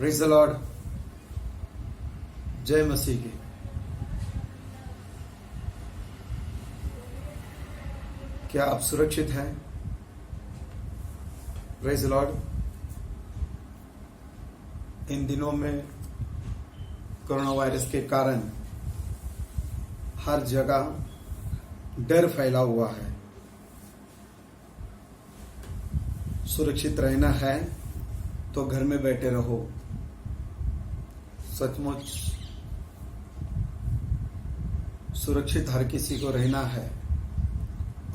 Praise the Lord. जय मसीह की। क्या आप सुरक्षित हैं? Praise the Lord. इन दिनों में कोरोना वायरस के कारण हर जगह डर फैला हुआ है। सुरक्षित रहना है तो घर में बैठे रहो। सचमुच सुरक्षित हर किसी को रहना है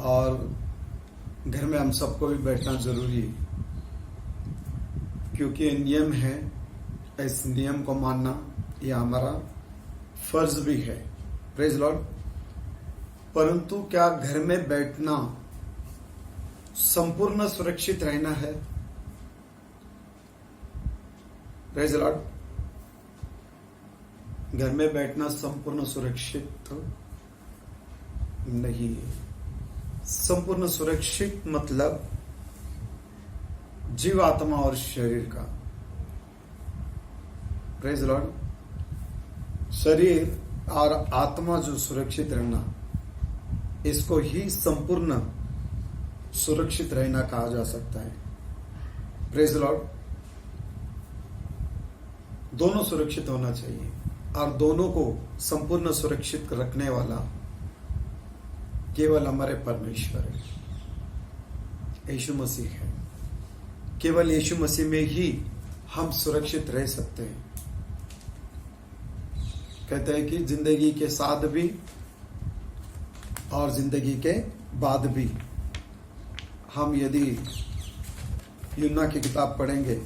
और घर में हम सबको भी बैठना जरूरी है, क्योंकि ये नियम है। इस नियम को मानना यह हमारा फर्ज भी है। Praise Lord. परंतु क्या घर में बैठना संपूर्ण सुरक्षित रहना है? Praise Lord. घर में बैठना संपूर्ण सुरक्षित नहीं है। संपूर्ण सुरक्षित मतलब जीव, आत्मा और शरीर का। Praise Lord. शरीर और आत्मा जो सुरक्षित रहना, इसको ही संपूर्ण सुरक्षित रहना कहा जा सकता है। Praise Lord. दोनों सुरक्षित होना चाहिए और दोनों को संपूर्ण सुरक्षित रखने वाला केवल हमारे परमेश्वर है, यीशु मसीह है। केवल यीशु मसीह में ही हम सुरक्षित रह सकते हैं। कहते हैं कि जिंदगी के साथ भी और जिंदगी के बाद भी। हम यदि यूहन्ना की किताब पढ़ेंगे,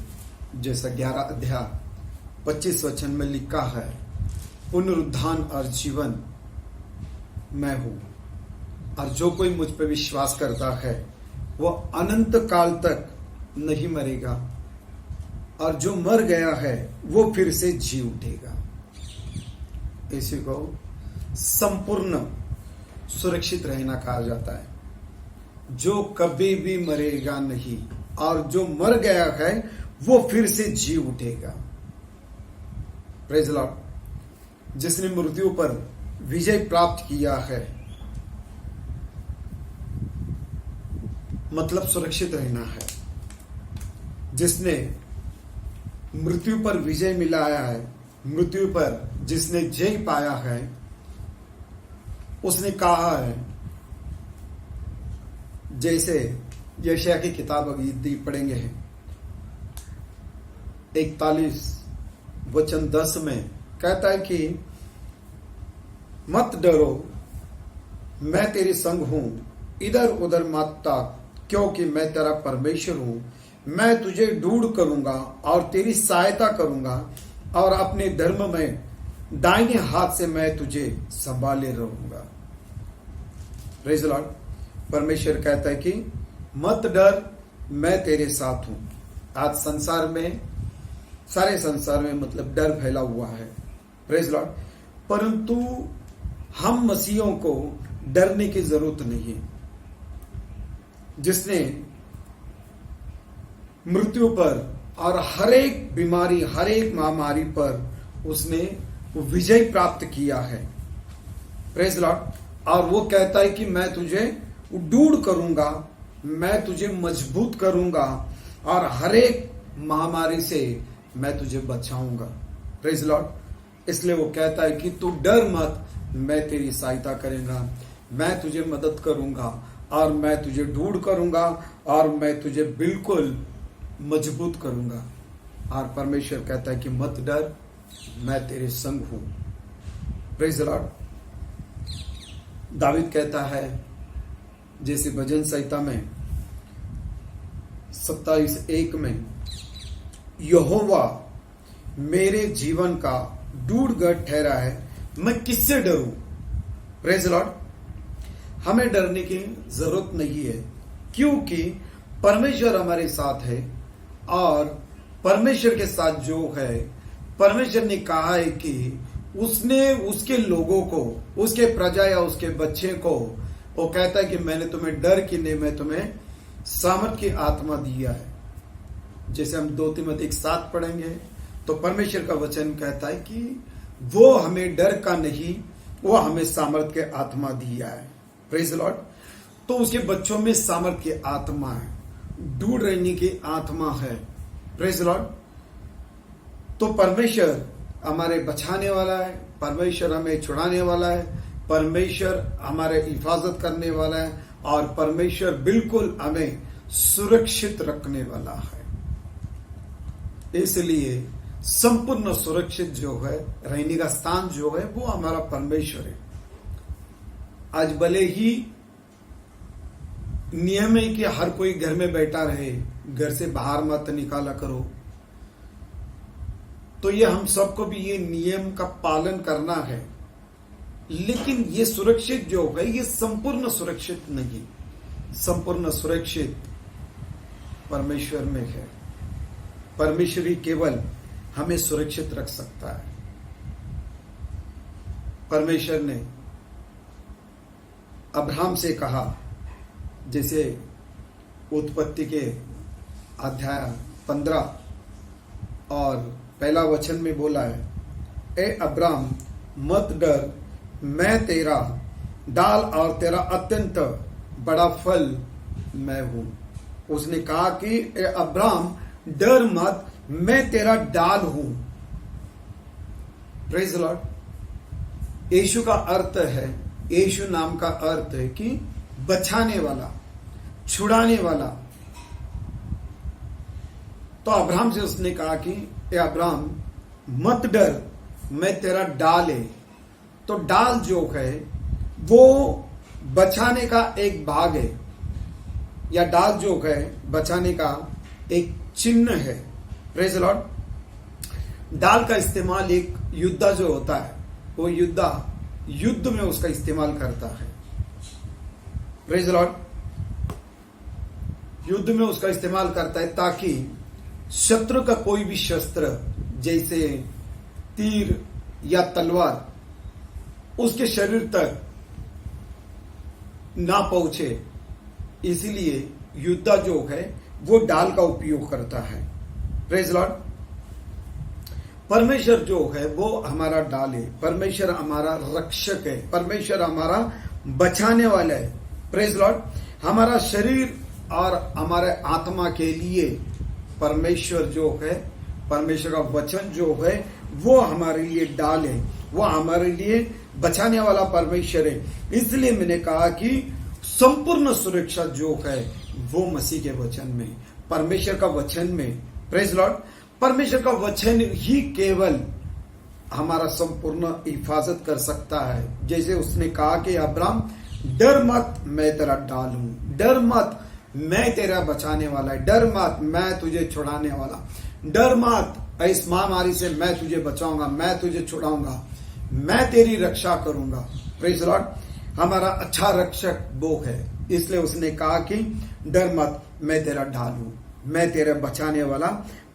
जैसा 11 अध्याय 25 वचन में लिखा है, पुनरुत्थान और जीवन मैं हूं, और जो कोई मुझ पर विश्वास करता है वह अनंत काल तक नहीं मरेगा, और जो मर गया है वो फिर से जी उठेगा। इसी को संपूर्ण सुरक्षित रहना कहा जाता है। जो कभी भी मरेगा नहीं, और जो मर गया है वो फिर से जी उठेगा। Praise Lord. जिसने मृत्यु पर विजय प्राप्त किया है, मतलब सुरक्षित रहना है। जिसने मृत्यु पर विजय मिलाया है, मृत्यु पर जिसने जय पाया है, उसने कहा है, जैसे यशायाह की किताब अभी पढ़ेंगे 41 वचन 10 में कहता है कि मत डरो, मैं तेरे संग हूं, इधर उधर मत ताक, क्योंकि मैं तेरा परमेश्वर हूं। मैं तुझे ढूंढ करूंगा और तेरी सहायता करूंगा, और अपने धर्म में दाहिने हाथ से मैं तुझे संभाले रहूंगा। Praise Lord. परमेश्वर कहता है कि मत डर, मैं तेरे साथ हूं। आज संसार में, सारे संसार में मतलब डर फैला हुआ है। Praise Lord. परंतु हम मसीहों को डरने की जरूरत नहीं है। जिसने मृत्यु पर और हर एक बीमारी, हर एक महामारी पर उसने विजय प्राप्त किया है। Praise Lord. और वो कहता है कि मैं तुझे ढूंढ करूंगा, मैं तुझे मजबूत करूंगा, और हर एक महामारी से मैं तुझे बचाऊंगा। Praise Lord. इसलिए वो कहता है कि तू डर मत, मैं तेरी सहायता करूंगा, मैं तुझे मदद करूंगा, और मैं तुझे ढूंढ करूंगा, और मैं तुझे बिल्कुल मजबूत करूंगा। और परमेश्वर कहता है कि मत डर, मैं तेरे संग हूं। Praise Lord. दावीद कहता है, जैसे भजन संहिता में 27:1 में, यहोवा मेरे जीवन का ढूंढगढ़ ठहरा है, मैं किससे डरूं। Praise Lord. हमें डरने की जरूरत नहीं है, क्योंकि परमेश्वर हमारे साथ है, और परमेश्वर के साथ जो है, परमेश्वर ने कहा है कि उसने उसके लोगों को, उसके प्रजा या उसके बच्चे को, वो कहता है कि मैंने तुम्हें डर की नहीं, मैं तुम्हें सामर्थ की आत्मा दिया है। जैसे हम 2 तीमुथियुस 1:7 पढ़ेंगे तो परमेश्वर का वचन कहता है कि वो हमें डर का नहीं, वो हमें सामर्थ के आत्मा दिया है। Praise Lord. तो उसके बच्चों में सामर्थ की आत्मा है, दूर रहने की आत्मा है। Praise Lord. तो परमेश्वर हमारे बचाने वाला है, परमेश्वर हमें छुड़ाने वाला है, परमेश्वर हमारे हिफाजत करने वाला है, और परमेश्वर बिल्कुल हमें सुरक्षित रखने वाला है। इसलिए संपूर्ण सुरक्षित जो है, रहने का स्थान जो है, वो हमारा परमेश्वर है। आज भले ही नियम है कि हर कोई घर में बैठा रहे, घर से बाहर मत निकाला करो, तो ये हम सबको भी ये नियम का पालन करना है। लेकिन ये सुरक्षित जो है, ये संपूर्ण सुरक्षित नहीं। संपूर्ण सुरक्षित परमेश्वर में है। परमेश्वर ही केवल हमें सुरक्षित रख सकता है। परमेश्वर ने अब्राहम से कहा, जैसे उत्पत्ति के अध्याय 15 और पहला वचन में बोला है, ए अब्राहम मत डर, मैं तेरा डाल और तेरा अत्यंत बड़ा फल मैं हूं। उसने कहा कि ए अब्राहम डर मत, मैं तेरा डाल हूं। Praise Lord. यीशु का अर्थ है, यीशु नाम का अर्थ है कि बचाने वाला, छुड़ाने वाला। तो अब्राहम से उसने कहा कि ए अब्राहम मत डर, मैं तेरा डाल है। तो डाल जो है वो बचाने का एक भाग है, या डाल जो है बचाने का एक चिन्ह है। Praise Lord. डाल का इस्तेमाल एक योद्धा जो होता है, वो योद्धा युद्ध में उसका इस्तेमाल करता है। Praise Lord. युद्ध में उसका इस्तेमाल करता है ताकि शत्रु का कोई भी शस्त्र, जैसे तीर या तलवार, उसके शरीर तक ना पहुंचे। इसीलिए योद्धा जो है वो डाल का उपयोग करता है। Praise Lord. परमेश्वर जो है वो हमारा डाल है, परमेश्वर हमारा रक्षक है, परमेश्वर हमारा बचाने वाला है। Praise Lord. हमारा शरीर और हमारे आत्मा के लिए परमेश्वर जो है, परमेश्वर का वचन जो है वो हमारे लिए डाल है, वो हमारे लिए बचाने वाला परमेश्वर है। इसलिए मैंने कहा कि संपूर्ण सुरक्षा जो है वो मसीह के वचन में, परमेश्वर का वचन में। Praise Lord. परमेश्वर का वचन ही केवल हमारा संपूर्ण हिफाजत कर सकता है। जैसे उसने कहा कि अब्राहम डर मत, मैं तेरा डाल हूं, डर मत, मैं तेरा बचाने वाला है, डर मत, मैं तुझे छुड़ाने वाला, डर मत, इस महामारी से मैं तुझे बचाऊंगा, मैं तुझे छुड़ाऊंगा, मैं तेरी रक्षा करूंगा। Praise Lord. हमारा अच्छा रक्षक वो है। इसलिए उसने कहा कि डर मत, मैं तेरा ढाल हूं, मैं तेरा बचाने वाला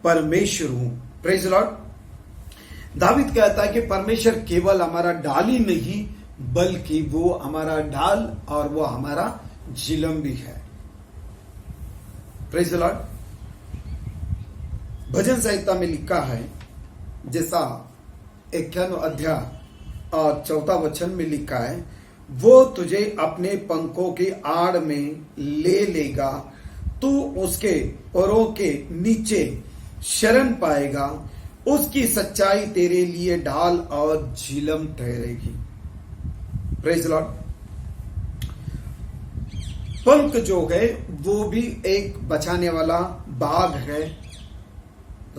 परमेश्वर हूं। Praise Lord. दावीद कहता है कि परमेश्वर केवल हमारा ढाल ही नहीं, बल्कि वो हमारा ढाल और वो हमारा झिलम भी है। Praise Lord. भजन संहिता में लिखा है, जैसा 51 अध्याय और 4 वचन में लिखा है, वो तुझे अपने पंखों की आड़ में ले लेगा, तू उसके पैरों के नीचे शरण पाएगा, उसकी सच्चाई तेरे लिए ढाल और झिलम ठहरेगी। Praise Lord. पंख जो है वो भी एक बचाने वाला बाग है,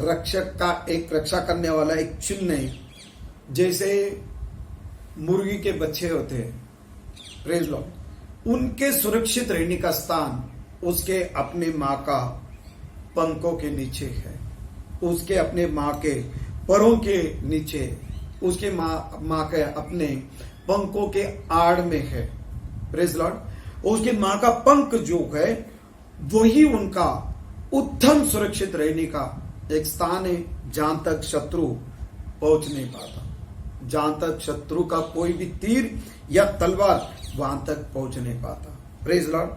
रक्षक का एक रक्षा करने वाला एक चिन्ह है। जैसे मुर्गी के बच्चे होते हैं, प्रेज लॉर्ड, उनके सुरक्षित रहने का स्थान उसके अपने माँ का पंखों के नीचे है, उसके अपने माँ के पैरों के नीचे, उसके माँ के अपने पंखों के आड़ में है। Praise Lord. उसके माँ का पंख जो है वही उनका उत्तम सुरक्षित रहने का एक स्थान है, जहां तक शत्रु पहुंच नहीं पाता, जहां तक शत्रु का कोई भी तीर या तलवार वहां तक पहुंच नहीं पाता। Praise Lord.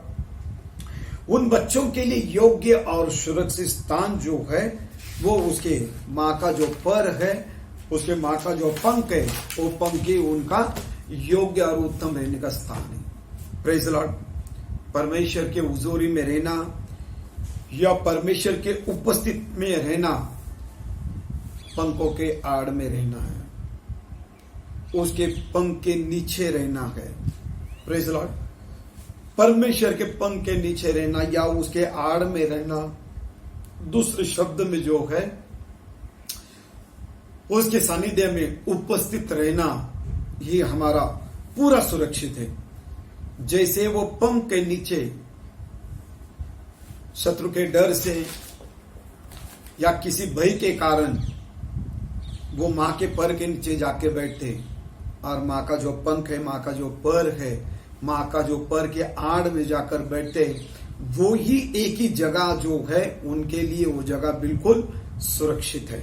उन बच्चों के लिए योग्य और सुरक्षित स्थान जो है वो उसके माँ का जो पर है, उसके माँ का जो पंख है, वो पंख ही उनका योग्य और उत्तम रहने का स्थान है। Praise the Lord. परमेश्वर के हुजूरी में रहना या परमेश्वर के उपस्थित में रहना पंखों के आड़ में रहना है, उसके पंख के नीचे रहना है। Praise the Lord. परमेश्वर के पंख के नीचे रहना या उसके आड़ में रहना, दूसरे शब्द में जो है उसके सानिध्य में उपस्थित रहना, ये हमारा पूरा सुरक्षित है। जैसे वो पंख के नीचे शत्रु के डर से या किसी भय के कारण वो मां के पर के नीचे जाके बैठते, और मां का जो पंख है, मां का जो पर है, मां का जो पर के आड़ में जाकर बैठते, वो ही एक ही जगह जो है उनके लिए वो जगह बिल्कुल सुरक्षित है।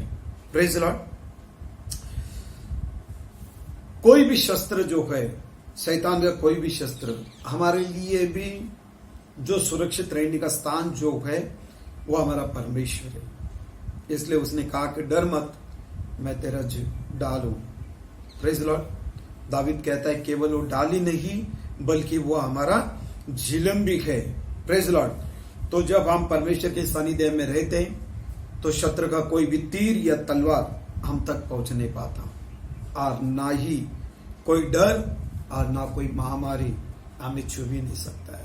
Praise the Lord. कोई भी शस्त्र जो है, शैतान का कोई भी शस्त्र हमारे लिए भी जो सुरक्षित रहने का स्थान जो है वो हमारा परमेश्वर है। इसलिए उसने कहा कि डर मत, मैं तेरा ढाल हूं। Praise the Lord. दावीद कहता है केवल वो ढाल ही नहीं बल्कि वो हमारा झिलम भी है। Praise the Lord. तो जब हम परमेश्वर के सानिध्य में रहते हैं तो शत्रु का कोई भी तीर या तलवार हम तक पहुंच नहीं पाता, और ना ही कोई डर और ना कोई महामारी हमें छू भी नहीं सकता है।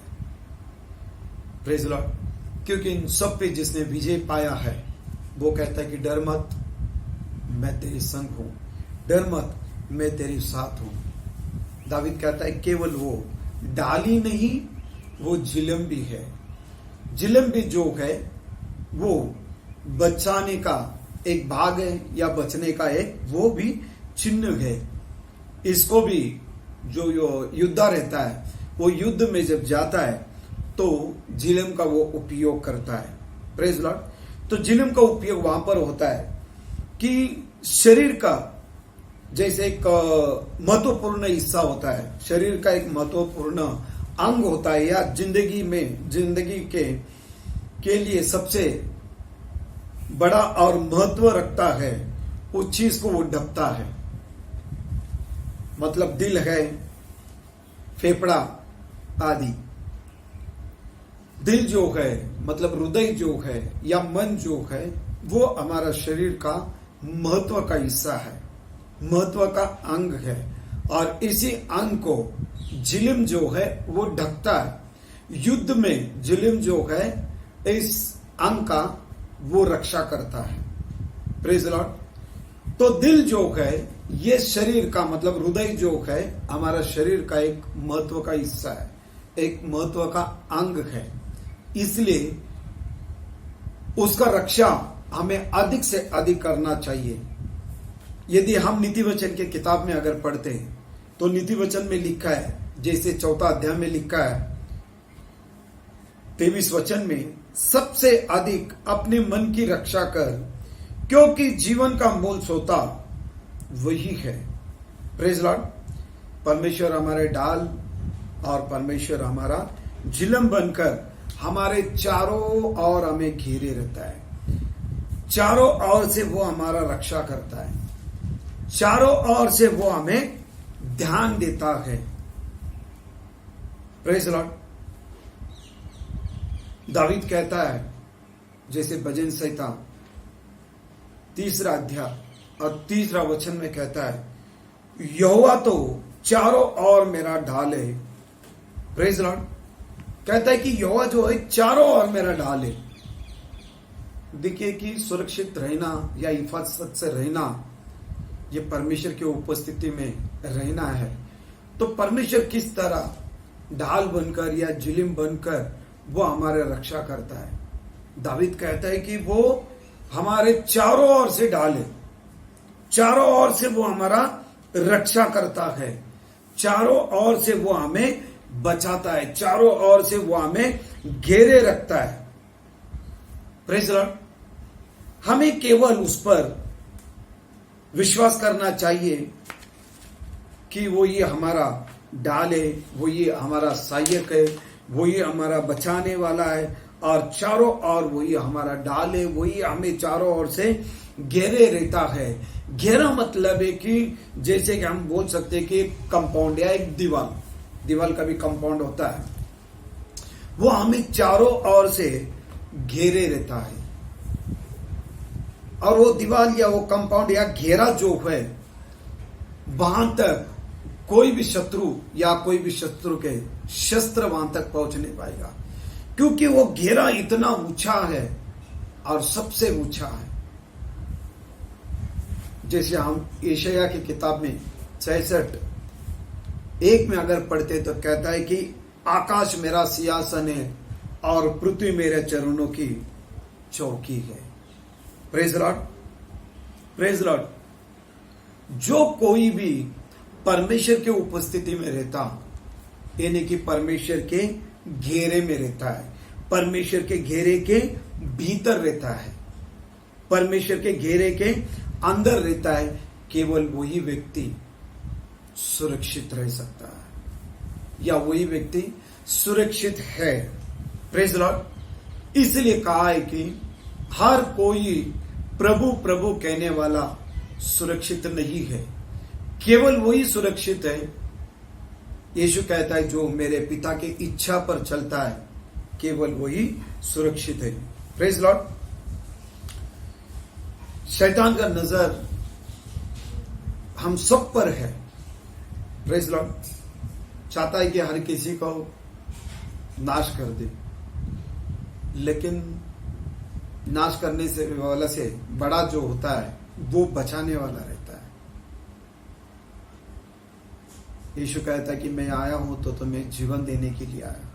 Praise the Lord. क्योंकि इन सब पे जिसने विजय पाया है वो कहता है कि डर मत, मैं तेरे संग हूं, डर मत, मैं तेरे साथ हूं। दावीद कहता है केवल वो ढाल ही नहीं, वो झिलम भी है। झिलम भी जो है वो बचाने का एक भाग है या बचने का एक वो भी चिन्ह है। इसको भी जो युद्धा रहता है वो युद्ध में जब जाता है तो झिलम का वो उपयोग करता है। Praise Lord. तो झिलम का उपयोग वहां पर होता है कि शरीर का जैसे एक महत्वपूर्ण हिस्सा होता है, शरीर का एक महत्वपूर्ण अंग होता है, या जिंदगी के लिए सबसे बड़ा और महत्व रखता है, उस चीज को वो ढकता है। मतलब दिल है, फेफड़ा आदि। दिल जो है मतलब हृदय जो है या मन जो है वो हमारा शरीर का महत्व का हिस्सा है, महत्व का अंग है, और इसी अंग को झिलम जो है वो ढकता है। युद्ध में झिलम जो है इस अंग का वो रक्षा करता है। Praise the Lord. तो दिल जो है ये शरीर का मतलब हृदय जो है हमारा शरीर का एक महत्व का हिस्सा है, एक महत्व का अंग है। इसलिए उसका रक्षा हमें अधिक से अधिक करना चाहिए। यदि हम नीति वचन के किताब में अगर पढ़ते हैं तो नीति वचन में लिखा है, जैसे 4 अध्याय में लिखा है 23 वचन में, सबसे अधिक अपने मन की रक्षा कर, क्योंकि जीवन का मूल सोता वही है। Praise Lord. परमेश्वर हमारे ढाल और परमेश्वर हमारा झिलम बनकर हमारे चारों ओर हमें घेरे रहता है, चारों ओर से वो हमारा रक्षा करता है, चारों ओर से वो हमें ध्यान देता है। Praise Lord. दावीद कहता है जैसे भजन संहिता 3 अध्याय और 3 वचन में कहता है, यहोवा तो चारों ओर मेरा ढाल है। Praise Lord. कहता है कि यहोवा जो है चारों ओर मेरा ढाल है। देखिए कि सुरक्षित रहना या हिफाजत से रहना ये परमेश्वर की उपस्थिति में रहना है। तो परमेश्वर किस तरह ढाल बनकर या झिलम बनकर वो हमारे रक्षा करता है। दावीद कहता है कि वो हमारे चारों ओर से ढाल है, चारों ओर से वो हमारा रक्षा करता है, चारों ओर से वो हमें बचाता है, चारों ओर से वो हमें घेरे रखता है। Praise the Lord. हमें केवल उस पर विश्वास करना चाहिए कि वो ये हमारा ढाल है, वो ये हमारा सहायक है, वो ये हमारा बचाने वाला है, और चारों ओर वही हमारा डाल है, वही हमें चारों ओर से घेरे रहता है। घेरा मतलब है कि जैसे कि हम बोल सकते हैं कि एक कंपाउंड या एक दीवार का भी कंपाउंड होता है, वो हमें चारों ओर से घेरे रहता है। और वो दीवार या वो कंपाउंड या घेरा जो है, वहां तक कोई भी शत्रु या कोई भी शत्रु के शस्त्र वहां तक पहुंच नहीं पाएगा, क्योंकि वो घेरा इतना ऊंचा है और सबसे ऊंचा है। जैसे हम यशायाह की किताब में 66:1 में अगर पढ़ते तो कहता है कि आकाश मेरा सिंहासन है और पृथ्वी मेरे चरणों की चौकी है। Praise Lord, praise Lord. जो कोई भी परमेश्वर के उपस्थिति में रहता, यानी कि परमेश्वर के घेरे में रहता है, परमेश्वर के घेरे के भीतर रहता है, परमेश्वर के घेरे के अंदर रहता है, केवल वही व्यक्ति सुरक्षित रह सकता है या वही व्यक्ति सुरक्षित है। Praise Lord. इसलिए कहा है कि हर कोई प्रभु प्रभु कहने वाला सुरक्षित नहीं है, केवल वही सुरक्षित है। यीशु कहता है जो मेरे पिता की इच्छा पर चलता है, केवल वही सुरक्षित है। Praise Lord. शैतान का नजर हम सब पर है। Praise Lord. चाहता है कि हर किसी को नाश कर दे, लेकिन नाश करने से वाला से बड़ा जो होता है वो बचाने वाला रहता है। यीशु कहता है कि मैं आया हूं तो तुम्हें जीवन देने के लिए आया।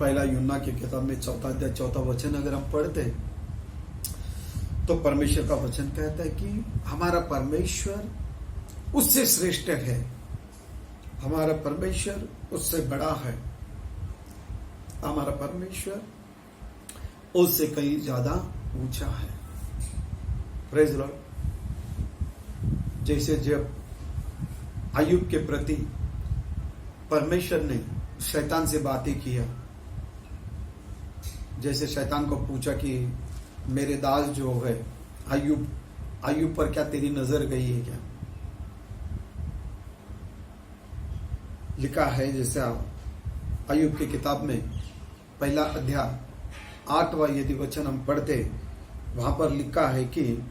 पहला यूहन्ना की किताब में 4 अध्याय 4 वचन अगर हम पढ़ते तो परमेश्वर का वचन कहता है कि हमारा परमेश्वर उससे श्रेष्ठ है, हमारा परमेश्वर उससे बड़ा है, हमारा परमेश्वर उससे कहीं ज्यादा ऊंचा है। Praise Lord. जैसे जब अय्यूब के प्रति परमेश्वर ने शैतान से बातें किया, जैसे शैतान को पूछा कि मेरे दास जो है अय्यूब पर क्या तेरी नजर गई है क्या? लिखा है जैसे अय्यूब की किताब में पहला अध्याय 8वां यदि वचन हम पढ़ते, वहां पर लिखा है कि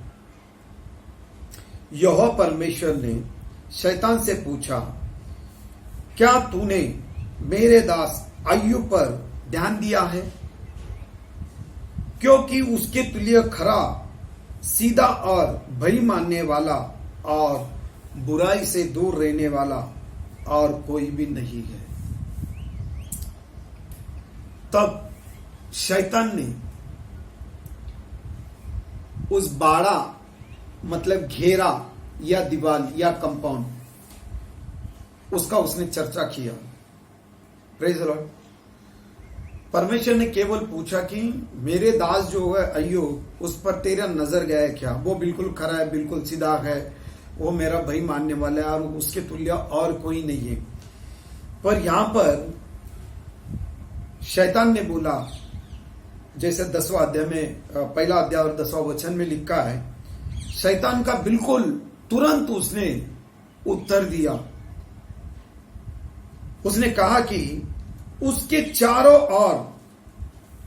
यहोवा परमेश्वर ने शैतान से पूछा, क्या तूने मेरे दास अय्यूब पर ध्यान दिया है? क्योंकि उसके तुल्य खरा, सीधा और भय मानने वाला और बुराई से दूर रहने वाला और कोई भी नहीं है। तब शैतान ने उस बाड़ा मतलब घेरा या दीवार या कंपाउंड, उसका उसने चर्चा किया। Praise the Lord. परमेश्वर ने केवल पूछा कि मेरे दास जो है अय्यूब, उस पर तेरा नजर गया है क्या? वो बिल्कुल खरा है, बिल्कुल सीधा है, वो मेरा भाई मानने वाला है और उसके तुल्य और कोई नहीं है। पर यहां पर शैतान ने बोला, जैसे 10वां अध्याय में पहला अध्याय और 10वां वचन में लिखा है, शैतान का बिल्कुल तुरंत उसने उत्तर दिया। उसने कहा कि उसके चारों ओर,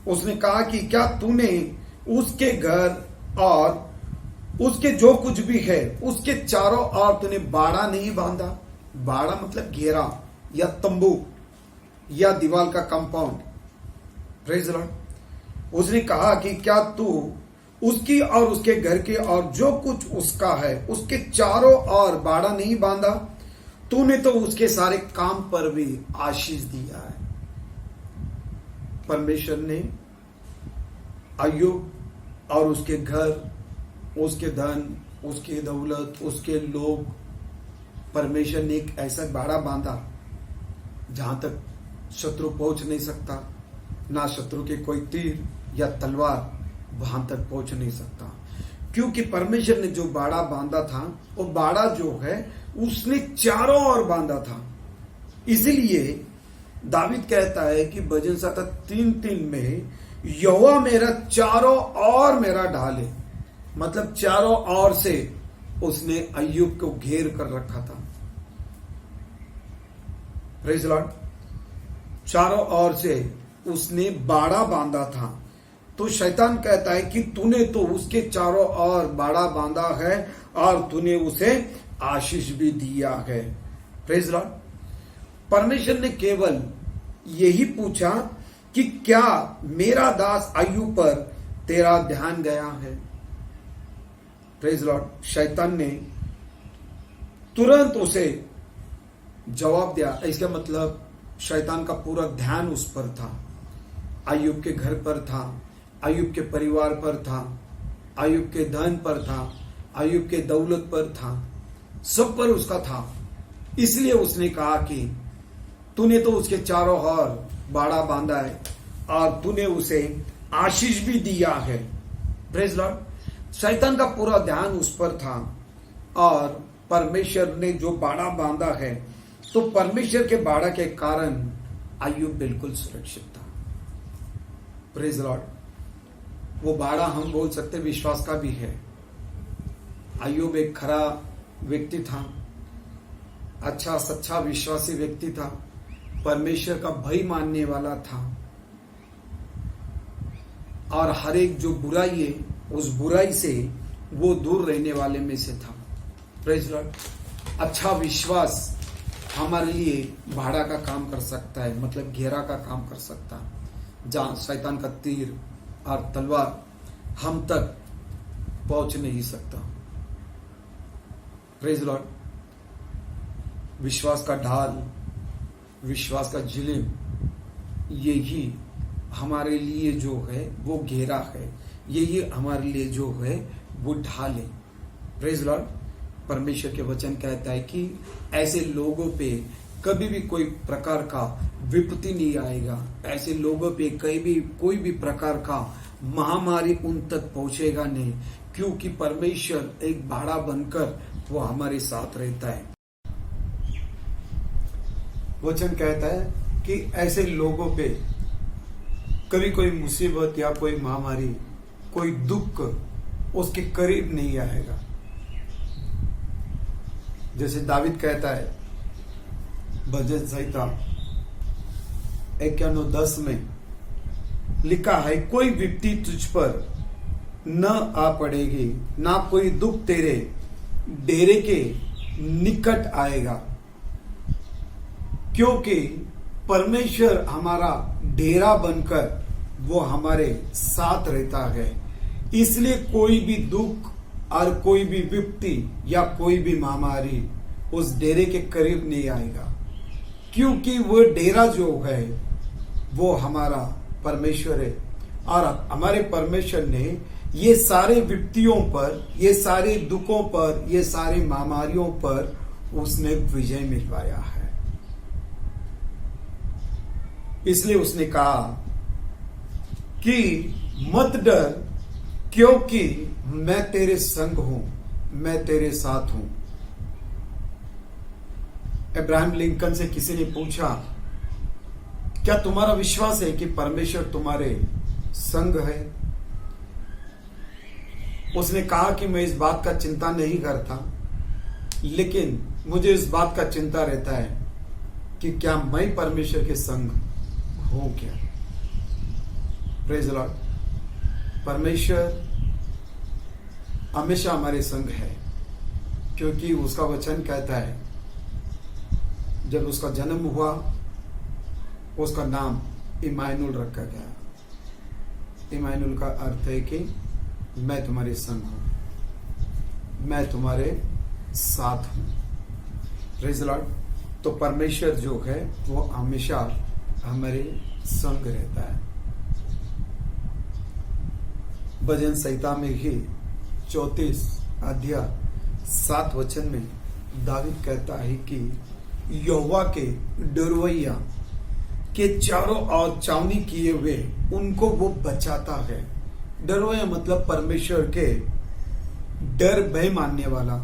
उसने कहा कि क्या तूने उसके घर और उसके जो कुछ भी है उसके चारों ओर तूने बाड़ा नहीं बांधा? बाड़ा मतलब घेरा या तंबू या दीवार का कंपाउंड। Praise Lord. उसने कहा कि क्या तू उसकी और उसके घर के और जो कुछ उसका है उसके चारों ओर बाड़ा नहीं बांधा? तूने तो उसके सारे काम पर भी आशीष दिया है। परमेश्वर ने अय्यूब और उसके घर, उसके धन, उसकी दौलत, उसके लोग, परमेश्वर ने एक ऐसा बाड़ा बांधा जहां तक शत्रु पहुंच नहीं सकता, ना शत्रु के कोई तीर या तलवार वहां तक पहुंच नहीं सकता, क्योंकि परमेश्वर ने जो बाड़ा बांधा था वो बाड़ा जो है उसने चारों ओर बांधा था। इसलिए दावीद कहता है कि भजन 3:3 में यहोवा मेरा चारों ओर मेरा ढाल है, मतलब चारों ओर से उसने अय्यूब को घेर कर रखा था। Praise Lord. चारों ओर से उसने बाड़ा बांधा था। तो शैतान कहता है कि तूने तो उसके चारों ओर बाड़ा बांधा है और तूने उसे आशीष भी दिया है। Praise Lord. परमेश्वर ने केवल यही पूछा कि क्या मेरा दास अय्यूब पर तेरा ध्यान गया है। Praise Lord. शैतान ने तुरंत उसे जवाब दिया। इसका मतलब शैतान का पूरा ध्यान उस पर था, अय्यूब के घर पर था, अय्यूब के परिवार पर था, अय्यूब के धन पर था, अय्यूब के दौलत पर था, सब पर उसका था। इसलिए उसने कहा कि तूने तो उसके चारों ओर बाड़ा बांधा है और तूने उसे आशीष भी दिया है। Praise Lord. शैतान का पूरा ध्यान उस पर था और परमेश्वर ने जो बाड़ा बांधा है, तो परमेश्वर के बाड़ा के कारण अय्यूब बिल्कुल सुरक्षित था। Praise Lord. वो बाड़ा हम बोल सकते विश्वास का भी है। अय्यूब एक खरा व्यक्ति था, अच्छा सच्चा विश्वासी व्यक्ति था, परमेश्वर का भय मानने वाला था और हर एक जो बुराई है उस बुराई से वो दूर रहने वाले में से था। Praise Lord. अच्छा विश्वास हमारे लिए भाड़ा का काम कर सकता है, मतलब घेरा का काम कर सकता है, जहां शैतान का तीर और तलवार हम तक पहुंच नहीं सकता। Praise Lord. विश्वास का ढाल, विश्वास का जिलिम, यही हमारे लिए जो है वो घेरा है, यही हमारे लिए जो है वो ढाल है। Praise Lord. परमेश्वर के वचन कहता है कि ऐसे लोगों पे कभी भी कोई प्रकार का विपत्ति नहीं आएगा, ऐसे लोगों पे कोई भी प्रकार का महामारी उन तक पहुंचेगा नहीं, क्योंकि परमेश्वर एक बाड़ा बनकर वो हमारे साथ रहता है। वचन कहता है कि ऐसे लोगों पे कभी कोई मुसीबत या कोई महामारी, कोई दुख उसके करीब नहीं आएगा। जैसे दावीद कहता है भजन संहिता 51:10 में लिखा है, कोई विपत्ति तुझ पर न आ पड़ेगी, ना कोई दुख तेरे डेरे के निकट आएगा, क्योंकि परमेश्वर हमारा डेरा बनकर वो हमारे साथ रहता है। इसलिए कोई भी दुख और कोई भी विपत्ति या कोई भी महामारी उस डेरे के करीब नहीं आएगा, क्योंकि वो डेरा जो है वो हमारा परमेश्वर है और हमारे परमेश्वर ने ये सारे विपत्तियों पर, ये सारे दुखों पर, ये सारी महामारियों पर उसने विजय मिलवाया है। इसलिए उसने कहा कि मत डर, क्योंकि मैं तेरे संग हूं, मैं तेरे साथ हूं। अब्राहम लिंकन से किसी ने पूछा, क्या तुम्हारा विश्वास है कि परमेश्वर तुम्हारे संग है? उसने कहा कि मैं इस बात का चिंता नहीं करता, लेकिन मुझे इस बात का चिंता रहता है कि क्या मैं परमेश्वर के संग हूं क्या। Praise Lord. परमेश्वर हमेशा हमारे संग है, क्योंकि उसका वचन कहता है जब उसका जन्म हुआ उसका नाम इमानुएल रखा गया। इमानुएल का अर्थ है कि मैं तुम्हारे संग हूं, मैं तुम्हारे साथ हूं। Praise Lord. तो परमेश्वर जो है वो हमेशा हमारे संग रहता है। भजन संहिता में ही 34 अध्याय 7 वचन में दावीद कहता है कि यहोवा के डरवैया के चारों ओर छावनी किए हुए उनको वो बचाता है। डरवैया मतलब परमेश्वर के डर भय मानने वाला,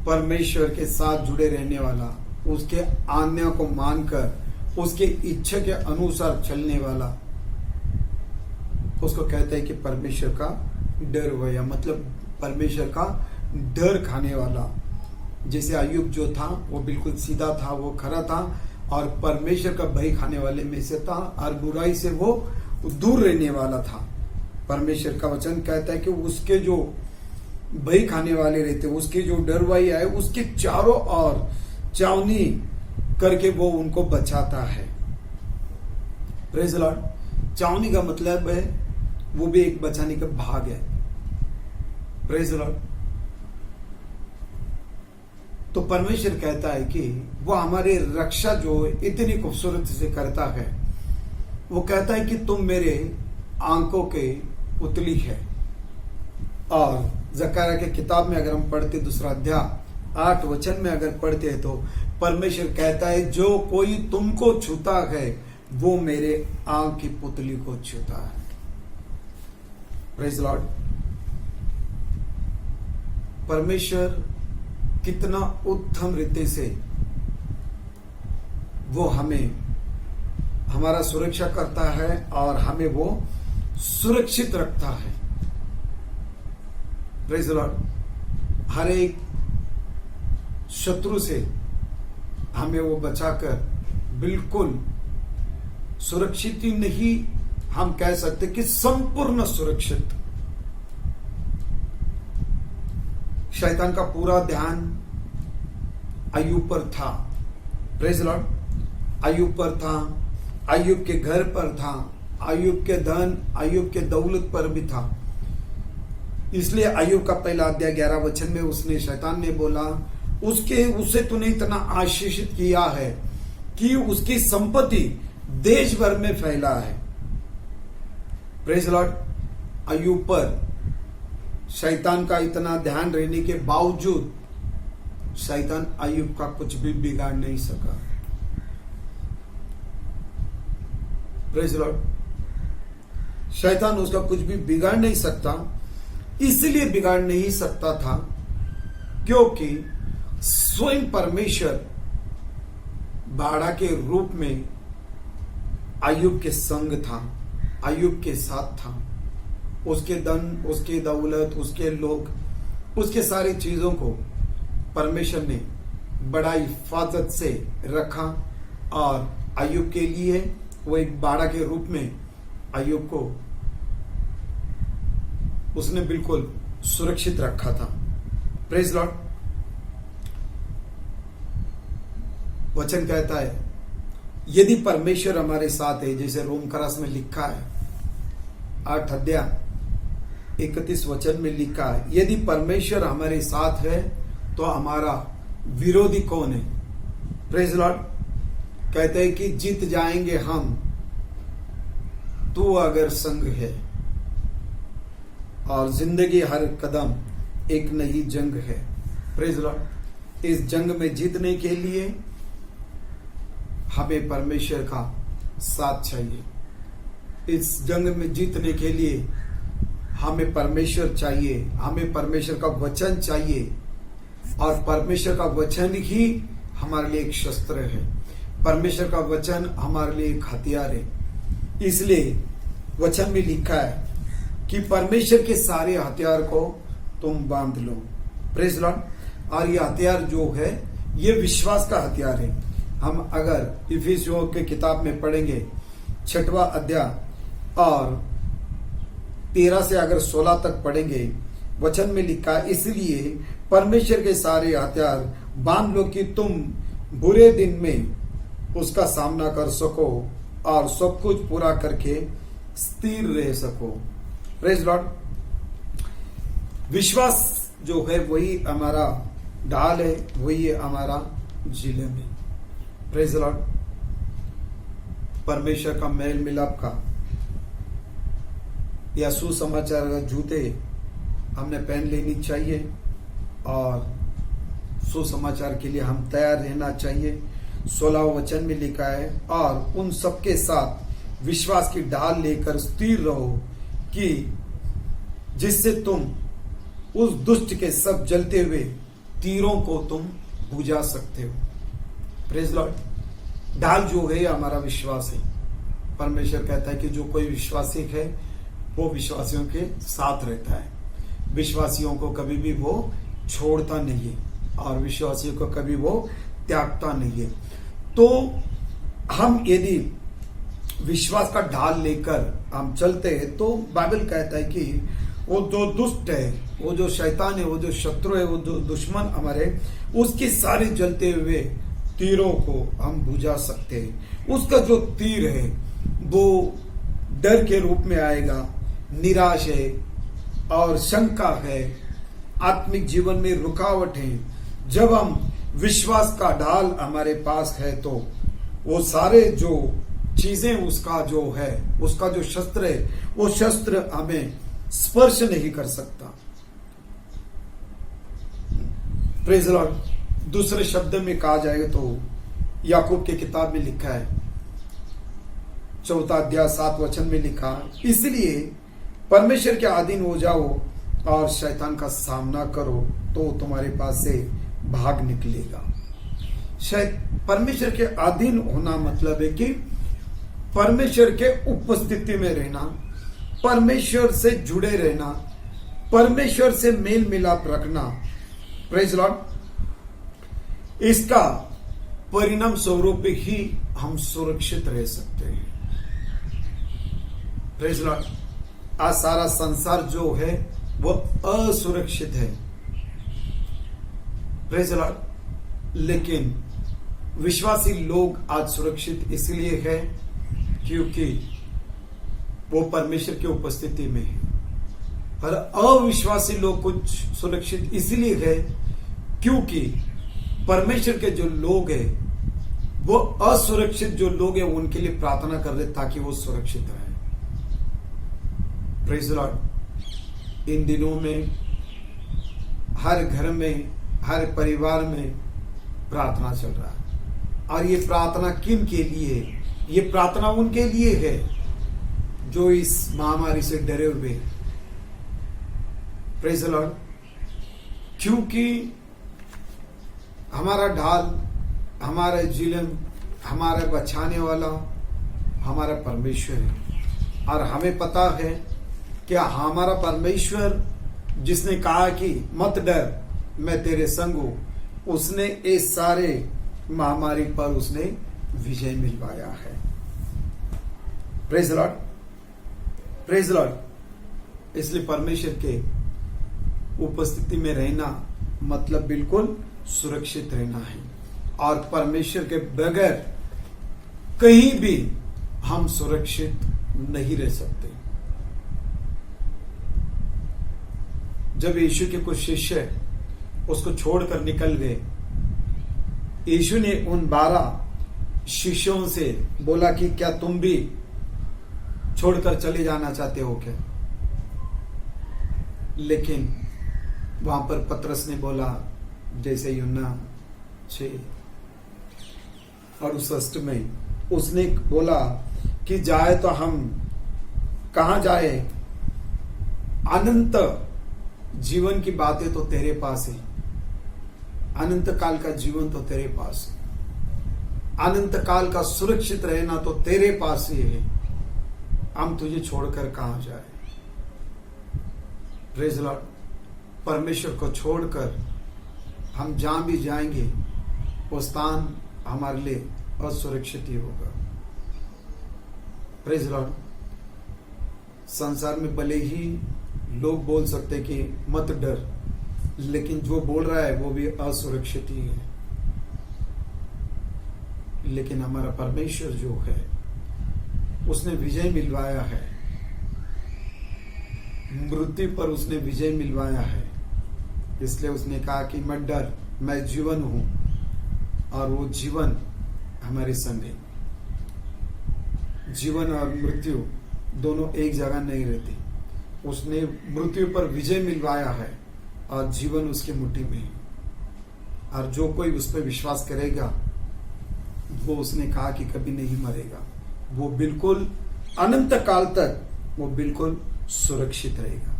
परमेश्वर के साथ जुड़े रहने वाला, उसके आज्ञा को मानकर उसके इच्छा के अनुसार चलने वाला, उसको कहते हैं कि परमेश्वर का डर हुआ, मतलब परमेश्वर का डर खाने वाला। जैसे अय्यूब जो था वो बिल्कुल सीधा था, वो खरा था और परमेश्वर का भय खाने वाले में से था और बुराई से वो दूर रहने वाला था। परमेश्वर का वचन कहता है कि उसके जो भय खाने वाले रहते, उसके जो डरवाई आए, उसके चारों ओर चावनी करके वो उनको बचाता है। Praise the Lord. चावनी का मतलब है वो भी एक बचाने का भाग है। Praise the Lord. तो परमेश्वर कहता है कि वो हमारी रक्षा जो इतनी खूबसूरती से करता है। वो कहता है कि तुम मेरे आंखों के पुतली है। और जकरिया के किताब में अगर हम पढ़ते 2 अध्याय 8 वचन में अगर पढ़ते हैं तो परमेश्वर कहता है जो कोई तुमको छूता है वो मेरे आंख की पुतली को छूता है। Praise Lord. परमेश्वर कितना उत्तम रीति से वो हमें हमारा सुरक्षा करता है और हमें वो सुरक्षित रखता है। Praise Lord. हर एक शत्रु से हमें वो बचाकर बिल्कुल सुरक्षित ही नहीं, हम कह सकते कि संपूर्ण सुरक्षित। शैतान का पूरा ध्यान अय्यूब पर था। Praise Lord. अय्यूब पर था, अय्यूब के घर पर था, अय्यूब के धन, अय्यूब के दौलत पर भी था। इसलिए अय्यूब का पहला अध्याय 11 वचन में उसने शैतान ने बोला उसे तूने इतना आशीषित किया है कि उसकी संपत्ति देश भर में फैला है। Praise Lord. अय्यूब पर शैतान का इतना ध्यान रहने के बावजूद शैतान अय्यूब का कुछ भी बिगाड़ नहीं सका। Praise Lord. शैतान उसका कुछ भी बिगाड़ नहीं सकता। इसलिए बिगाड़ नहीं सकता था क्योंकि स्वयं परमेश्वर बाड़ा के रूप में अय्यूब के संग था, अय्यूब के साथ था। उसके धन, उसकी दौलत, उसके लोग, उसके सारी चीजों को परमेश्वर ने बड़ा हिफाजत से रखा और अय्यूब के लिए वो एक बाड़ा के रूप में अय्यूब को उसने बिल्कुल सुरक्षित रखा था। Praise Lord. वचन कहता है यदि परमेश्वर हमारे साथ है, जैसे रोमकरस में लिखा है 8 अध्याय 31 वचन में लिखा है, यदि परमेश्वर हमारे साथ है तो हमारा विरोधी कौन है। Praise Lord. कहते हैं कि जीत जाएंगे हम, तू अगर संग है। और जिंदगी हर कदम एक नई जंग है। Praise Lord. इस जंग में जीतने के लिए हमें परमेश्वर का साथ चाहिए। इस जंग में जीतने के लिए हमें परमेश्वर चाहिए, हमें परमेश्वर का वचन चाहिए और परमेश्वर का वचन ही हमारे लिए एक शस्त्र है। परमेश्वर का वचन हमारे लिए एक हथियार है। इसलिए वचन में लिखा है कि परमेश्वर के सारे हथियार को तुम बांध लो। Praise Lord. और ये हथियार जो है ये विश्वास का हथियार है। हम अगर इफिसियों के किताब में पढ़ेंगे 6वां अध्याय और 13 से अगर 16 तक पढ़ेंगे, वचन में लिखा इसलिए परमेश्वर के सारे हथियार बांध लो कि तुम बुरे दिन में उसका सामना कर सको और सब कुछ पूरा करके स्थिर रह सको। Praise Lord. विश्वास जो है वही हमारा ढाल है, वही है हमारा जिले में। Praise Lord. परमेश्वर का मेल मिलाप का या सुसमाचार का जूते हमने पहन लेनी चाहिए और सुसमाचार के लिए हम तैयार रहना चाहिए। 16 वचन में लिखा है और उन सबके साथ विश्वास की ढाल लेकर स्थिर रहो कि जिससे तुम उस दुष्ट के सब जलते हुए तीरों को तुम बुझा सकते हो। Praise Lord. ढाल जो है हमारा विश्वास है। परमेश्वर कहता है कि जो कोई विश्वासी है वो विश्वासियों के साथ रहता है, विश्वासियों को कभी भी वो छोड़ता नहीं है और विश्वासियों को कभी वो त्यागता नहीं है। तो हम यदि विश्वास का ढाल लेकर हम चलते हैं तो बाइबल कहता है कि वो जो दुष्ट है, वो जो शैतान है, वो जो शत्रु है, वो जो दुश्मन हमारे, उसके सारे जलते हुए तीरों को हम बुझा सकते हैं। उसका जो तीर है वो डर के रूप में आएगा, निराश है और शंका है, आत्मिक जीवन में रुकावट है। जब हम विश्वास का ढाल हमारे पास है तो वो सारे जो चीजें उसका जो है, उसका जो शस्त्र है, वो शस्त्र हमें स्पर्श नहीं कर सकता। Praise Lord. दूसरे शब्द में कहा जाएगा तो याकूब की किताब में लिखा है, 4 अध्याय 7 वचन में लिखा, इसलिए परमेश्वर के अधीन हो जाओ और शैतान का सामना करो तो तुम्हारे पास से भाग निकलेगा। शायद परमेश्वर के अधीन होना मतलब है कि परमेश्वर के उपस्थिति में रहना, परमेश्वर से जुड़े रहना, परमेश्वर से मेल मिलाप रखना। Praise Lord. इसका परिणाम स्वरूप ही हम सुरक्षित रह सकते हैं। Praise Lord. आज सारा संसार जो है वो असुरक्षित है। Praise Lord. लेकिन विश्वासी लोग आज सुरक्षित इसलिए है क्योंकि वो परमेश्वर की उपस्थिति में है। और अविश्वासी लोग कुछ सुरक्षित इसलिए है क्योंकि परमेश्वर के जो लोग हैं वो असुरक्षित जो लोग हैं उनके लिए प्रार्थना कर रहे ताकि वो सुरक्षित रहे। Praise Lord. इन दिनों में हर घर में, हर परिवार में प्रार्थना चल रहा है और ये प्रार्थना किन के लिए? ये प्रार्थना उनके लिए है जो इस महामारी से डरे हुए। Praise the Lord. क्योंकि हमारा ढाल, हमारा जीवन, हमारा बचाने वाला हमारा परमेश्वर है और हमें पता है कि हमारा परमेश्वर जिसने कहा कि मत डर मैं तेरे संग हूं, उसने इस सारे महामारी पर उसने विजय मिलवाया है। Praise Lord. Praise Lord. इसलिए परमेश्वर के उपस्थिति में रहना मतलब बिल्कुल सुरक्षित रहना है और परमेश्वर के बगैर कहीं भी हम सुरक्षित नहीं रह सकते। जब यीशु के कुछ शिष्य उसको छोड़कर निकल गए, यीशु ने उन 12 शिष्यों से बोला कि क्या तुम भी छोड़कर चले जाना चाहते हो क्या? लेकिन वहां पर पतरस ने बोला, जैसे यूहन्ना 6 और 68 में उसने बोला कि जाए तो हम कहां जाए? अनंत जीवन की बातें तो तेरे पास है, अनंत काल का जीवन तो तेरे पास है, अनंत काल का सुरक्षित रहना तो तेरे पास ही है। हम तुझे छोड़कर कहां जाए? Praise Lord. परमेश्वर को छोड़कर हम जहां भी जाएंगे वो स्थान हमारे लिए असुरक्षित ही होगा। Praise Lord. संसार में भले ही लोग बोल सकते कि मत डर, लेकिन जो बोल रहा है वो भी असुरक्षित ही है। लेकिन हमारा परमेश्वर जो है उसने विजय मिलवाया है, मृत्यु पर उसने विजय मिलवाया है। इसलिए उसने कहा कि मत डर, मैं जीवन हूं और वो जीवन हमारे संग है। जीवन और मृत्यु दोनों एक जगह नहीं रहती। उसने मृत्यु पर विजय मिलवाया है और जीवन उसके मुट्ठी में है। और जो कोई उस पर विश्वास करेगा वो उसने कहा कि कभी नहीं मरेगा, वो बिल्कुल अनंत काल तक वो बिल्कुल सुरक्षित रहेगा।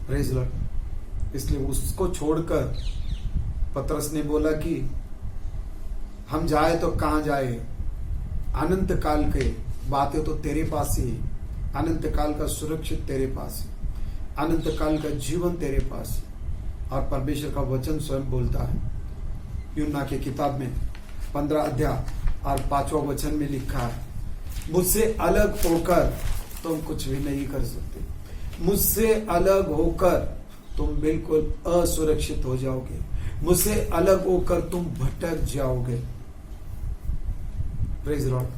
Praise Lord. इसलिए उसको छोड़कर पतरस ने बोला कि हम जाए तो कहां जाए? अनंत काल के बातें तो तेरे पास ही, अनंत काल का सुरक्षित तेरे पास है, अनंत काल का जीवन तेरे पास है। और परमेश्वर का वचन स्वयं बोलता है, यूहन्ना की किताब में 15 अध्याय और 5वां वचन में लिखा है, मुझसे अलग होकर तुम कुछ भी नहीं कर सकते, मुझसे अलग होकर तुम बिल्कुल असुरक्षित हो जाओगे, मुझसे अलग होकर तुम भटक जाओगे। Praise Lord.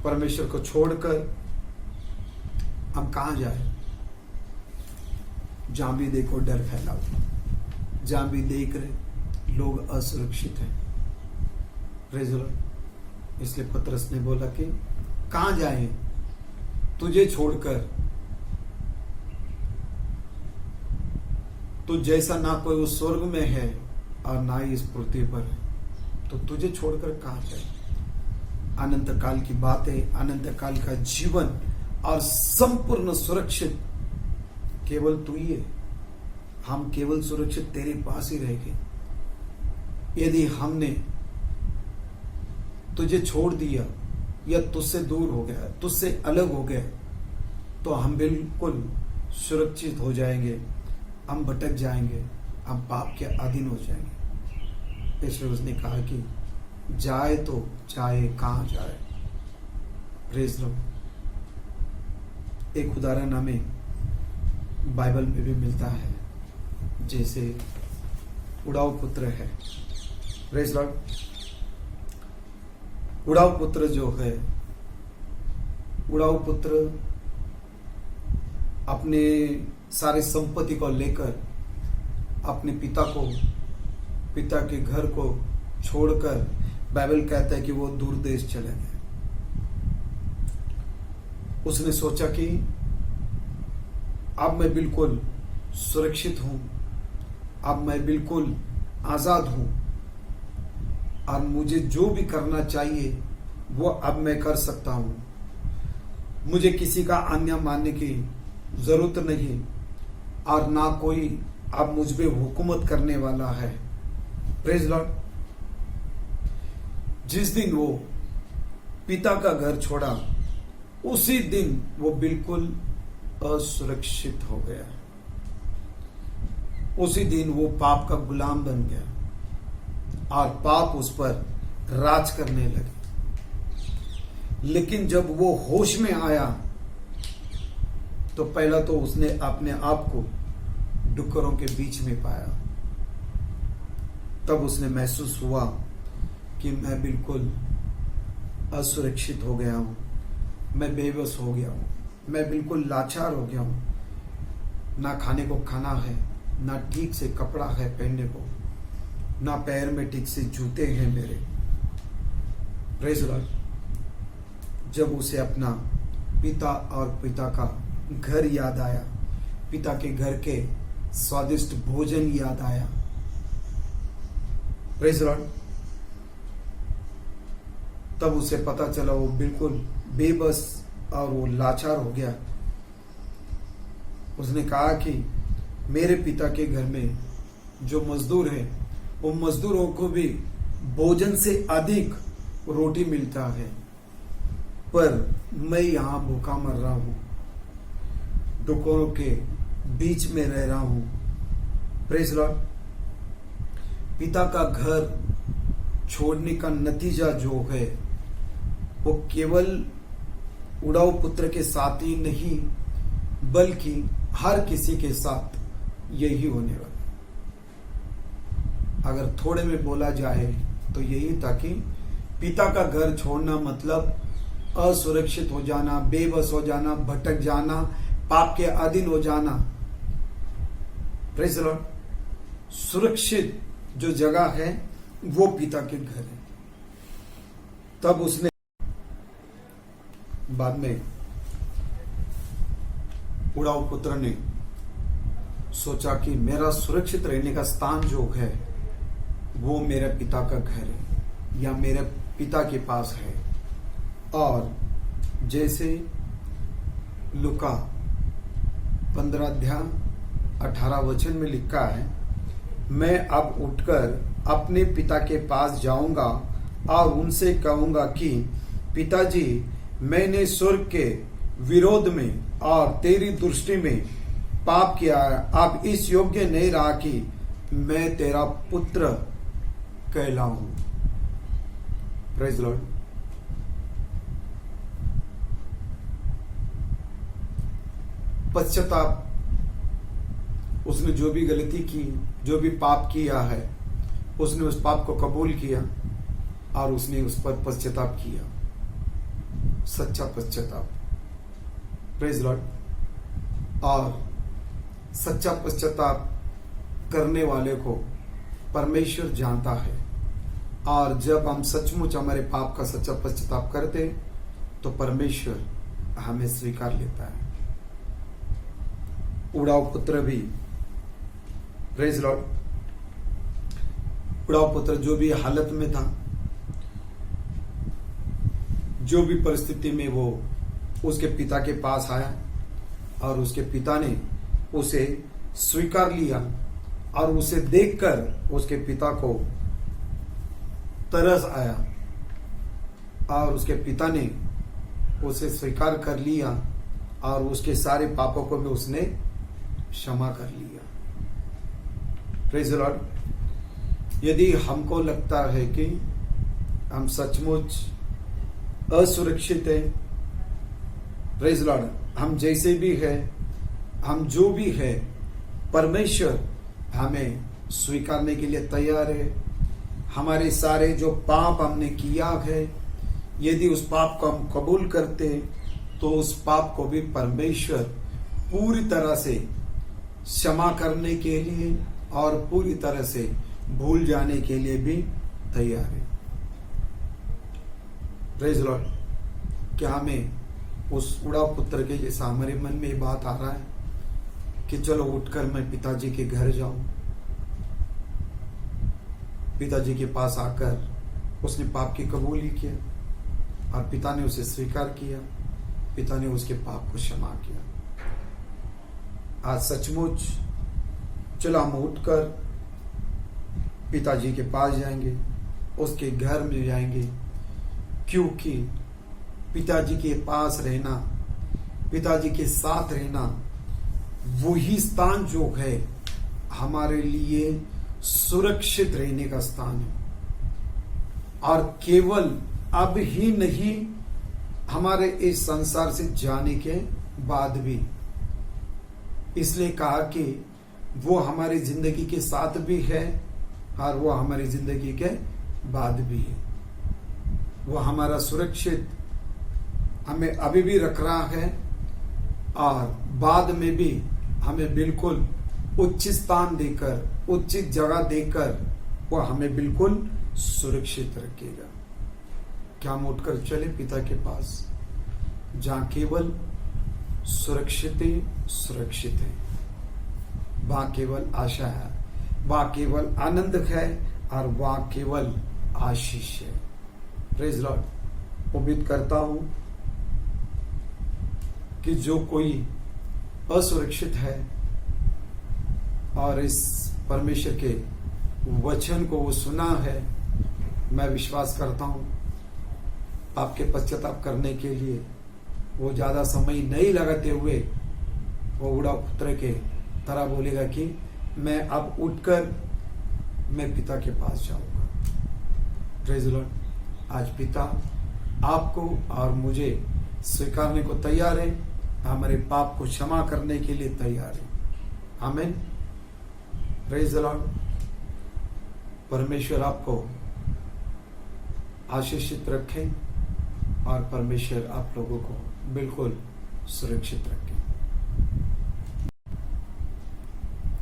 परमेश्वर को छोड़कर हम कहां जाए? जहां भी देखो डर फैला हुआ, जहां भी देख रहे लोग असुरक्षित हैं। Praise Lord. इसलिए पतरस ने बोला कि कहां जाएं तुझे छोड़कर, तू जैसा ना कोई उस स्वर्ग में है और ना ही इस पृथ्वी पर है, तो तुझे छोड़कर कहां जाए? अनंत काल की बातें, अनंत काल का जीवन और संपूर्ण सुरक्षित केवल तू ही है। हम केवल सुरक्षित तेरे पास ही रहेंगे। यदि हमने तुझे छोड़ दिया या तुझसे दूर हो गया, तुझसे अलग हो गया, तो हम बिल्कुल सुरक्षित हो जाएंगे, हम भटक जाएंगे, हम पाप के अधीन हो जाएंगे। इसलिए उसने कहा कि जाए तो जाए कहां जाए। Praise Lord. एक उदाहरण हमें बाइबल में भी मिलता है, जैसे उड़ाऊ पुत्र है। Praise Lord. उड़ाऊ पुत्र जो है, उड़ाऊ पुत्र अपने सारे संपत्ति को लेकर अपने पिता के घर को छोड़कर, बाइबल कहता है कि वो दूर देश चले गए। उसने सोचा कि अब मैं बिल्कुल सुरक्षित हूं, अब मैं बिल्कुल आजाद हूं और मुझे जो भी करना चाहिए वो अब मैं कर सकता हूं। मुझे किसी का आज्ञा मानने की जरूरत नहीं और ना कोई अब मुझ पे हुकूमत करने वाला है। Praise Lord. जिस दिन वो पिता का घर छोड़ा, उसी दिन वो बिल्कुल असुरक्षित हो गया। उसी दिन वो पाप का गुलाम बन गया और पाप उस पर राज करने लगे। लेकिन जब वो होश में आया तो पहला तो उसने अपने आप को डुक्करों के बीच में पाया। तब उसने महसूस हुआ कि मैं बिल्कुल असुरक्षित हो गया हूं, मैं बेबस हो गया हूं, मैं बिल्कुल लाचार हो गया हूं। ना खाने को खाना है, ना ठीक से कपड़ा है पहनने को, ना पैर में ठीक से जूते हैं मेरे। Praise Lord. जब उसे अपना पिता और पिता का घर याद आया, पिता के घर के स्वादिष्ट भोजन याद आया। Praise Lord. तब उसे पता चला वो बिल्कुल बेबस और वो लाचार हो गया। उसने कहा कि मेरे पिता के घर में जो मजदूर हैं, वो मजदूरों को भी भोजन से अधिक रोटी मिलता है, पर मैं यहां भूखा मर रहा हूं, डुक्करों के बीच में रह रहा हूं। Praise Lord. पिता का घर छोड़ने का नतीजा जो है वो केवल उड़ाऊ पुत्र के साथ ही नहीं, बल्कि हर किसी के साथ यही होने वाला। अगर थोड़े में बोला जाए तो यही था कि पिता का घर छोड़ना मतलब असुरक्षित हो जाना, बेबस हो जाना, भटक जाना, पाप के अधीन हो जाना। Praise Lord. सुरक्षित जो जगह है वो पिता के घर है। तब उसने बाद में उड़ाऊ पुत्र ने सोचा कि मेरा सुरक्षित रहने का स्थान जो है वो मेरे पिता का घर है या मेरे पिता के पास है। और जैसे लूका 15 अध्याय 18 वचन में लिखा है, मैं अब उठकर अपने पिता के पास जाऊंगा और उनसे कहूंगा कि पिताजी, मैंने स्वर्ग के विरोध में और तेरी दृष्टि में पाप किया है। अब इस योग्य नहीं रहा कि मैं तेरा पुत्र कहलाऊं। Praise Lord. पश्चाताप, उसने जो भी गलती की, जो भी पाप किया है, उसने उस पाप को कबूल किया और उसने उस पर पश्चाताप किया, सच्चा पश्चाताप। Praise Lord. और सच्चा पश्चाताप करने वाले को परमेश्वर जानता है, और जब हम सचमुच हमारे पाप का सच्चा पश्चाताप करते तो परमेश्वर हमें स्वीकार लेता है। उड़ाव पुत्र भी, प्रेज लॉर्ड, उड़ाव पुत्र जो भी हालत में था, जो भी परिस्थिति में वो उसके पिता के पास आया और उसके पिता ने उसे स्वीकार लिया, और उसे देखकर उसके पिता को तरस आया और उसके पिता ने उसे स्वीकार कर लिया और उसके सारे पापों को भी उसने क्षमा कर लिया। Praise the Lord. यदि हमको लगता है कि हम सचमुच असुरक्षित है, प्रेज द लॉर्ड, हम जैसे भी है, हम जो भी है, परमेश्वर हमें स्वीकारने के लिए तैयार है। हमारे सारे जो पाप हमने किया है, यदि उस पाप को हम कबूल करते तो उस पाप को भी परमेश्वर पूरी तरह से क्षमा करने के लिए और पूरी तरह से भूल जाने के लिए भी तैयार है। Praise Lord. क्या हमें उस उड़ा पुत्र के जैसा हमारे मन में ये बात आ रहा है कि चलो उठकर मैं पिताजी के घर जाऊं? पिताजी के पास आकर उसने पाप की कबूली किया और पिता ने उसे स्वीकार किया, पिता ने उसके पाप को क्षमा किया। आज सचमुच चलो हम उठकर पिताजी के पास जाएंगे, उसके घर में जाएंगे, क्योंकि पिताजी के पास रहना, पिताजी के साथ रहना, वही स्थान जो है हमारे लिए सुरक्षित रहने का स्थान है। और केवल अब ही नहीं, हमारे इस संसार से जाने के बाद भी। इसलिए कहा कि वो हमारी जिंदगी के साथ भी है और वो हमारी जिंदगी के बाद भी है। वो हमारा सुरक्षित हमें अभी भी रख रहा है और बाद में भी हमें बिल्कुल उचित स्थान देकर, उचित जगह देकर वो हमें बिल्कुल सुरक्षित रखेगा। क्या हम उठकर चले पिता के पास, जहां केवल सुरक्षित है, वहां केवल आशा है, वहां केवल आनंद है और वहां केवल आशीष है। Praise Lord. उम्मीद करता हूं कि जो कोई असुरक्षित है और इस परमेश्वर के वचन को वो सुना है, मैं विश्वास करता हूं आपके पश्चाताप करने के लिए वो ज्यादा समय नहीं लगाते हुए वो उड़ा पुत्र के तरह बोलेगा कि मैं अब उठकर मैं पिता के पास जाऊंगा। Praise Lord. आज पिता आपको और मुझे स्वीकारने को तैयार है, हमारे पाप को क्षमा करने के लिए तैयार है। आमीन। Praise the Lord. परमेश्वर आपको आशीषित रखे और परमेश्वर आप लोगों को बिल्कुल सुरक्षित रखे।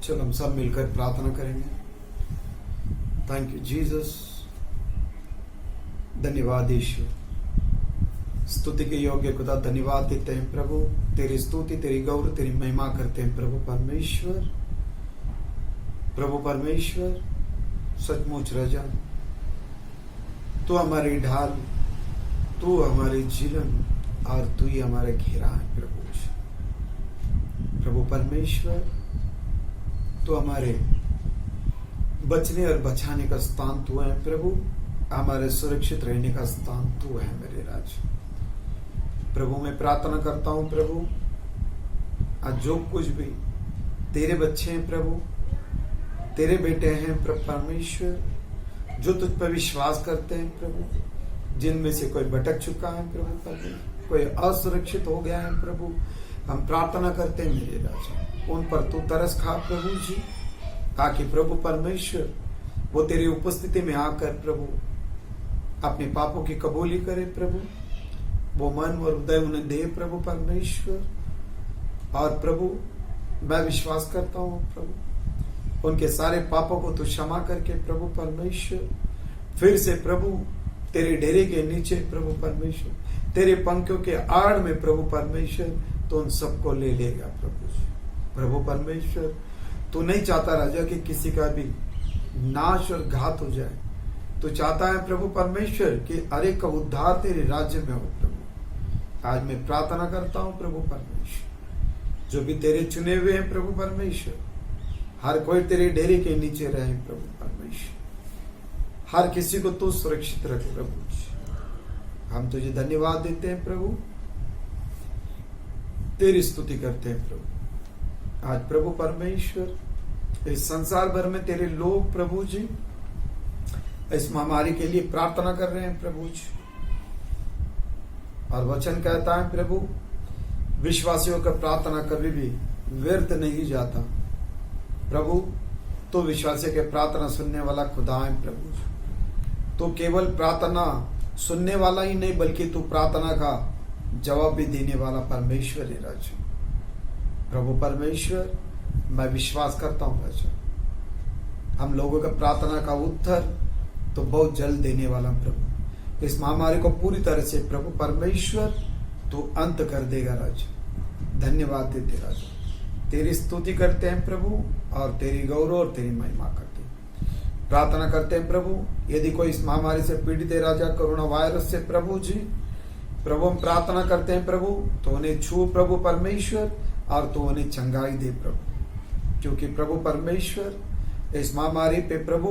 चलो हम सब मिलकर प्रार्थना करेंगे। Thank you Jesus. धन्यवाद यीशु। स्तुति के योग्य खुदा धन्यवाद देते हैं प्रभु, तेरी स्तुति, तेरी गौरव, तेरी महिमा करते हैं प्रभु परमेश्वर। प्रभु परमेश्वर सचमुच राजा, तू हमारी ढाल, तू हमारी झीलन और तू ही हमारा घेरा है प्रभु। प्रभु परमेश्वर, तू हमारे बचने और बचाने का स्थान तू है प्रभु। हमारे सुरक्षित रहने का स्थान तू है मेरे राजा। प्रभु मैं प्रार्थना करता हूं प्रभु, आज जो कुछ भी तेरे बच्चे हैं प्रभु, तेरे बेटे हैं प्रभु परमेश्वर, जो तुझ पर विश्वास करते हैं प्रभु, जिनमें से कोई भटक चुका है प्रभु परमेश्वर, कोई असुरक्षित हो गया है प्रभु, हम प्रार्थना करते हैं मेरे राजा, उन पर तू तरस खा प्रभु जी, ताकि प्रभु परमेश्वर वो तेरी उपस्थिति में आकर प्रभु अपने पापों की कबूली करे प्रभु, वो मन और हृदय उन्हें दे प्रभु परमेश्वर। और प्रभु मैं विश्वास करता हूँ प्रभु, उनके सारे पापों को तू क्षमा करके प्रभु परमेश्वर फिर से प्रभु तेरे डेरे के नीचे प्रभु परमेश्वर, तेरे पंखों के आड़ में प्रभु परमेश्वर तो उन सबको ले लेगा प्रभु परमेश्वर। तू नहीं चाहता राजा कि किसी का भी नाश और घात हो जाए, तू चाहता है प्रभु परमेश्वर कि हर एक का उद्धार तेरे राज्य में हो प्रभु। आज मैं प्रार्थना करता हूं प्रभु परमेश्वर, जो भी तेरे चुने हुए हैं प्रभु परमेश्वर, हर कोई तेरे डेरे के नीचे रहे प्रभु परमेश्वर, हर किसी को तू सुरक्षित रख प्रभु। हम तुझे धन्यवाद देते हैं प्रभु, तेरी स्तुति करते हैं प्रभु। आज प्रभु परमेश्वर इस संसार भर में तेरे लोग प्रभु जी इस महामारी के लिए प्रार्थना कर रहे हैं प्रभु जी, और वचन कहता है प्रभु विश्वासियों का प्रार्थना कभी भी व्यर्थ नहीं जाता प्रभु। तो विश्वासियों के प्रार्थना सुनने वाला खुदा है प्रभु जी। तो केवल प्रार्थना सुनने वाला ही नहीं, बल्कि तू प्रार्थना का जवाब भी देने वाला परमेश्वर है राजा। प्रभु परमेश्वर मैं विश्वास करता हूं राजा, हम लोगों का प्रार्थना का उत्तर तो बहुत जल्द देने वाला प्रभु। इस महामारी को पूरी तरह से प्रभु परमेश्वर तू अंत कर देगा राजा। धन्यवाद देते राजा, तेरी स्तुति करते हैं प्रभु, और तेरी गौरव और तेरी महिमा करते हैं। प्रार्थना करते हैं प्रभु, यदि कोई इस महामारी से पीड़ित है राजा, कोरोना वायरस से प्रभु जी, प्रभु हम प्रार्थना करते हैं प्रभु तो उन्हें छू प्रभु परमेश्वर, और तो उन्हें चंगाई दे प्रभु, क्योंकि प्रभु परमेश्वर इस महामारी पे प्रभु,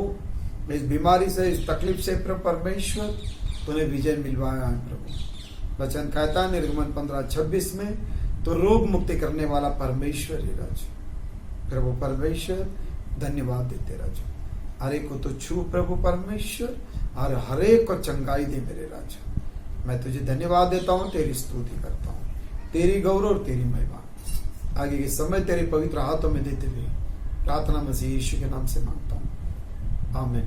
इस बीमारी से, इस तकलीफ से प्रभु परमेश्वर तूने विजय मिलवाया है प्रभु। वचन कहता है निर्गमन 15:26 में, तो रोग मुक्ति करने वाला परमेश्वर है राजा। प्रभु परमेश्वर धन्यवाद देते राजा, हर एक को तो छू प्रभु परमेश्वर, और हर एक को चंगाई दे मेरे राजा। मैं तुझे धन्यवाद देता हूँ, तेरी स्तुति करता हूँ, तेरी गौरव और तेरी महिमा आगे के समय तेरे पवित्र हाथों में देते हुए प्रार्थना मसीह यीशु के नाम से मांगता हूँ, आमीन।